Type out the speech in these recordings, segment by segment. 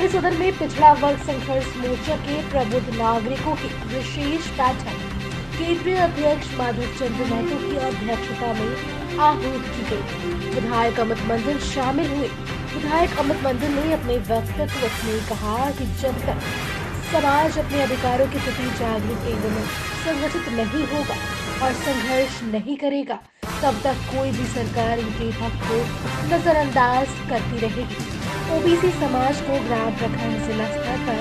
राजधानी सदर में पिछड़ा वर्ग संघर्ष मोर्चा के प्रबुद्ध नागरिकों की विशेष बैठक केंद्रीय अध्यक्ष माधव चंद्र महतो की अध्यक्षता में आहूत की गई। विधायक अमित मंडल शामिल हुए। विधायक अमित मंडल ने अपने वक्तव्य में कहा कि जब तक समाज अपने अधिकारों के प्रति जागरूक एवं संगठित नहीं होगा और संघर्ष नहीं करेगा, तब तक कोई भी सरकार इनके हक को नजरअंदाज करती रहेगी। ओबीसी समाज को ग्राम प्रखंड जिला स्तर पर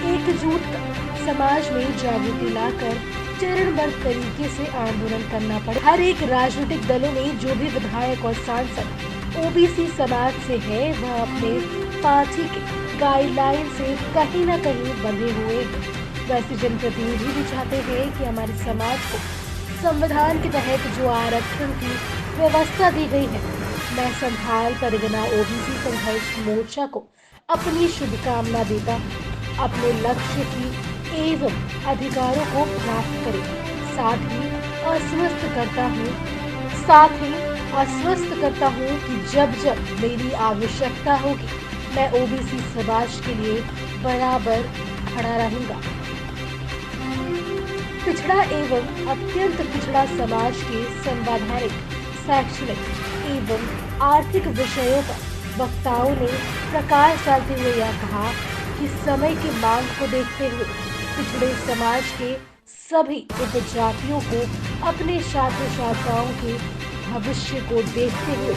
एकजुट कर समाज में जागृति लाकर चरणबद्ध तरीके से आंदोलन करना पड़े। हर एक राजनीतिक दलों में जो भी विधायक और सांसद ओबीसी समाज से है, वह अपने पार्टी के गाइडलाइन से कहीं न कहीं बंधे हुए हैं। वैसे जनप्रतिनिधि भी चाहते हैं कि हमारे समाज को संविधान के तहत जो आरक्षण की व्यवस्था दी गई है, मैं संथाल परिगणा ओबीसी संघर्ष मोर्चा को अपनी शुभकामना देता हूँ। अपने लक्ष्य की एवं अधिकारों को प्राप्त करें। साथ ही आश्वस्त करता हूँ कि जब जब मेरी आवश्यकता होगी, मैं ओबीसी समाज के लिए बराबर खड़ा रहूंगा। पिछड़ा एवं अत्यंत पिछड़ा समाज के संवैधानिक, शैक्षणिक एवं आर्थिक विषयों पर वक्ताओं ने प्रकाश डालते हुए यह कहा कि समय की मांग को देखते हुए पिछड़े समाज के सभी उपजातियों को अपने छात्र छात्राओं के भविष्य को देखते हुए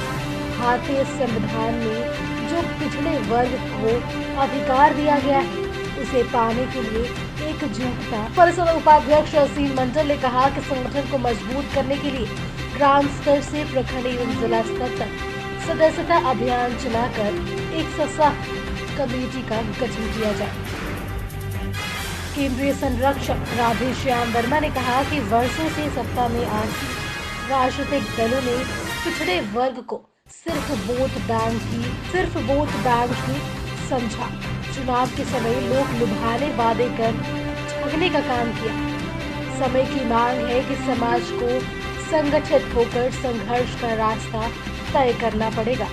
भारतीय संविधान में जो पिछड़े वर्ग को अधिकार दिया गया है, उसे पाने के लिए एकजुटता। परिषद उपाध्यक्ष असीम मंडल ने कहा कि संगठन को मजबूत करने के लिए ग्राम स्तर से प्रखंड एवं जिला स्तर तक सदस्यता अभियान चलाकर एक सशक्त कमेटी का गठन किया जाए। केंद्रीय संरक्षक राधेश्याम वर्मा ने कहा कि वर्षों से सत्ता में आसीन राजनीतिक दलों ने पिछड़े वर्ग को सिर्फ वोट बैंक ही समझा। चुनाव के समय लोग लुभाने वादे कर ठगने का काम किया। समय की मांग है कि समाज को संगठित होकर संघर्ष का रास्ता तय करना पड़ेगा,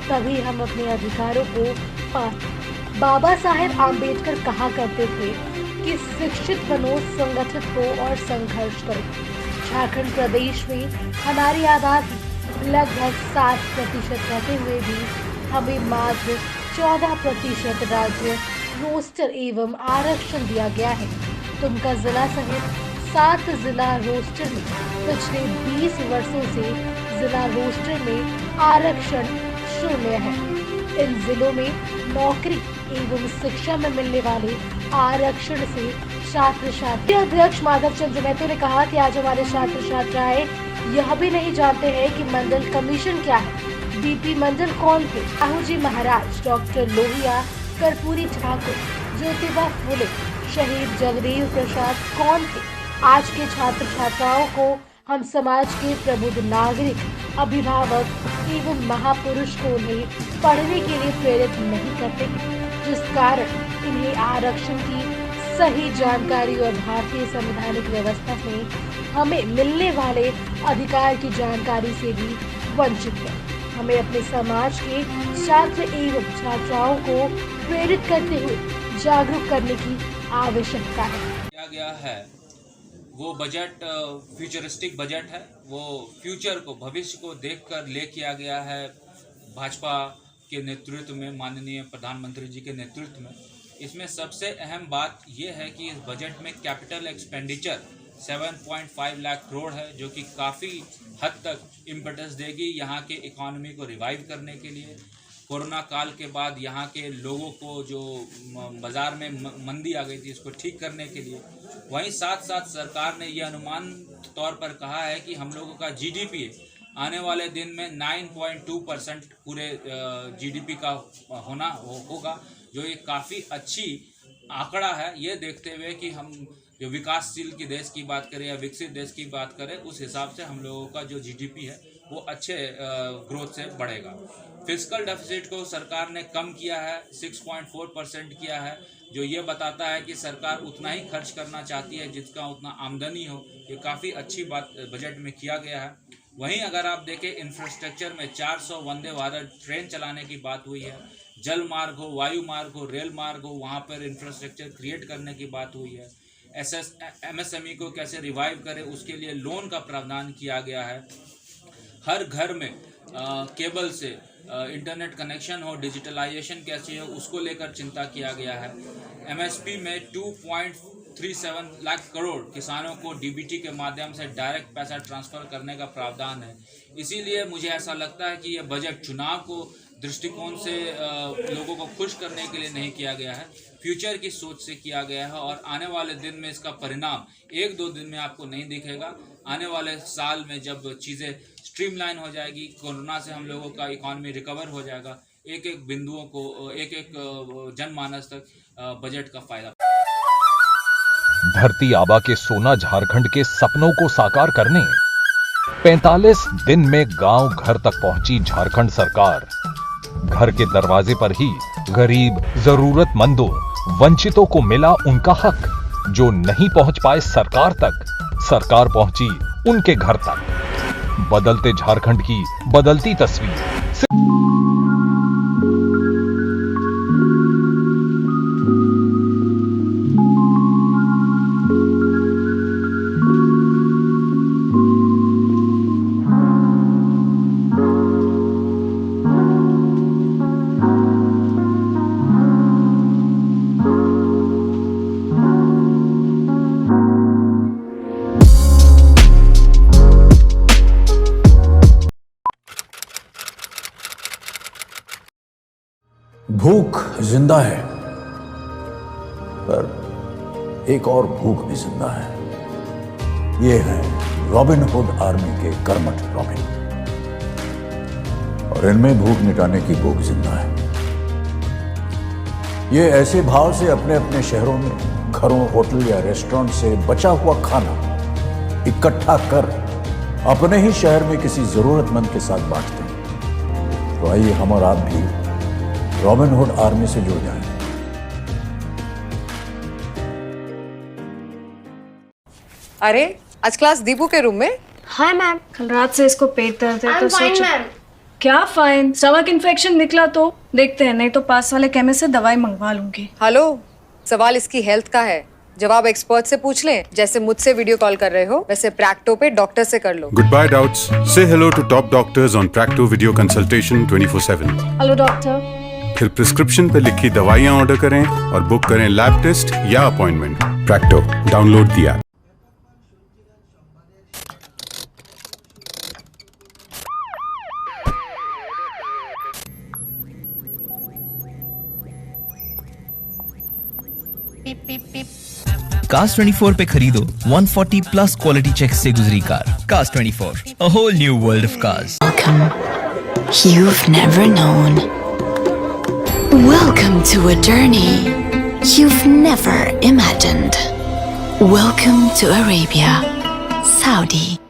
तभी हम अपने अधिकारों को पा। बाबा साहेब आम्बेडकर कहा करते थे कि शिक्षित बनो, संगठित हो और संघर्ष करो। झारखंड प्रदेश में हमारी आबादी लगभग 60% रहते हुए भी हमें मात्र 14% राज्य रोस्टर एवं आरक्षण दिया गया है। दुमका जिला सहित 7 जिला रोस्टर में पिछले 20 वर्षों से जिला रोस्टर में आरक्षण शून्य है। इन जिलों में नौकरी एवं शिक्षा में मिलने वाले आरक्षण से छात्र छात्राएं। अध्यक्ष माधव चंद्र महतो ने कहा कि आज हमारे छात्र छात्राएं यह भी नहीं जानते हैं कि मंडल कमीशन क्या है। बीपी मंडल कौन थे? साहू जी महाराज, डॉक्टर लोहिया, कर्पूरी ठाकुर, ज्योतिबा फुले, शहीद जगदेव प्रसाद कौन थे? आज के छात्र छात्राओं को हम समाज के प्रबुद्ध नागरिक, अभिभावक एवं महापुरुष को उन्हें पढ़ने के लिए प्रेरित नहीं करते, जिस कारण इन्हें आरक्षण की सही जानकारी और भारतीय संवैधानिक व्यवस्था में हमें मिलने वाले अधिकार की जानकारी से भी वंचित है। हमें अपने समाज के छात्र एवं छात्राओं को प्रेरित करते हुए जागरूक करने की आवश्यकता है। किया गया है वो बजट फ्यूचरिस्टिक बजट है। वो फ्यूचर को, भविष्य को देखकर ले किया गया है भाजपा के नेतृत्व में, माननीय प्रधानमंत्री जी के नेतृत्व में। इसमें सबसे अहम बात यह है कि इस बजट में कैपिटल एक्सपेंडिचर 7.5 लाख करोड़ है, जो कि काफ़ी हद तक इम्पेटस देगी यहाँ के इकोनॉमी को रिवाइव करने के लिए। कोरोना काल के बाद यहाँ के लोगों को जो बाज़ार में मंदी आ गई थी, इसको ठीक करने के लिए। वहीं साथ साथ सरकार ने यह अनुमान तौर पर कहा है कि हम लोगों का जीडीपी आने वाले दिन में 9.2% पूरे जीडीपी का होगा, जो ये काफ़ी अच्छी आंकड़ा है। ये देखते हुए कि हम जो विकासशील की देश की बात करें या विकसित देश की बात करें, उस हिसाब से हम लोगों का जो जीडीपी है वो अच्छे ग्रोथ से बढ़ेगा। फिस्कल डेफिसिट को सरकार ने कम किया है, 6.4% किया है, जो ये बताता है कि सरकार उतना ही खर्च करना चाहती है जिसका उतना आमदनी हो। ये काफ़ी अच्छी बात बजट में किया गया है। वहीं अगर आप देखें इंफ्रास्ट्रक्चर में 400 वंदे भारत ट्रेन चलाने की बात हुई है, जल मार्ग हो, वायु मार्ग हो, रेल मार्ग हो, वहाँ पर इंफ्रास्ट्रक्चर क्रिएट करने की बात हुई है। MSME को कैसे रिवाइव करें उसके लिए लोन का प्रावधान किया गया है। हर घर में केबल से इंटरनेट कनेक्शन हो, डिजिटलाइजेशन कैसी हो उसको लेकर चिंता किया गया है। MSP में 2.37 लाख करोड़ किसानों को DBT के माध्यम से डायरेक्ट पैसा ट्रांसफ़र करने का प्रावधान है। इसीलिए मुझे ऐसा लगता है कि यह बजट चुनाव को दृष्टिकोण से लोगों को खुश करने के लिए नहीं किया गया है, फ्यूचर की सोच से किया गया है। और आने वाले दिन में इसका परिणाम 1-2 दिन में आपको नहीं दिखेगा। आने वाले साल में जब चीज़ें स्ट्रीमलाइन हो जाएगी, कोरोना से हम लोगों का इकॉनमी रिकवर हो जाएगा, एक एक बिंदुओं को, एक एक जनमानस तक बजट का फायदा। धरती आबा के सोना झारखंड के सपनों को साकार करने 45 दिन में गांव घर तक पहुंची झारखंड सरकार। घर के दरवाजे पर ही गरीब, जरूरतमंदों, वंचितों को मिला उनका हक। जो नहीं पहुंच पाए सरकार तक, सरकार पहुंची उनके घर तक। बदलते झारखंड की बदलती तस्वीर। भूख जिंदा है, पर एक और भूख भी जिंदा है। ये है रॉबिन हुड आर्मी के कर्मठ रॉबिन, और इनमें भूख मिटाने की भूख जिंदा है। ये ऐसे भाव से अपने अपने शहरों में घरों, होटल या रेस्टोरेंट से बचा हुआ खाना इकट्ठा कर अपने ही शहर में किसी जरूरतमंद के साथ बांटते हैं। तो आइए हम और आप भी रॉबिन हुड आर्मी से जुड़ जाएं। अरे आज क्लास दीपू के रूम में। Hi ma'am. कल रात से इसको पेट दर्द है तो फाइन सोचो। मैम। क्या फाइन? स्टमक इन्फेक्शन निकला तो देखते हैं, नहीं तो पास वाले केमिस्ट से दवाई मंगवा लूंगी। हेलो, सवाल इसकी हेल्थ का है, जवाब एक्सपर्ट से पूछ लें। जैसे मुझसे वीडियो कॉल कर रहे हो वैसे प्रैक्टो पे डॉक्टर से कर लो। Goodbye doubts. Say hello to top doctors on Practo video consultation 24/7. Hello doctor. फिर प्रिस्क्रिप्शन पे लिखी दवाइयाँ ऑर्डर करें और बुक करें लैब टेस्ट या अपॉइंटमेंट। प्रैक्टो, डाउनलोड दिया। Cars 24 पे खरीदो 140 प्लस क्वालिटी चेक से गुजरी car. Cars 24, a whole new world of cars. Welcome. You've never known. Welcome to a journey you've never imagined. Welcome to Arabia, Saudi.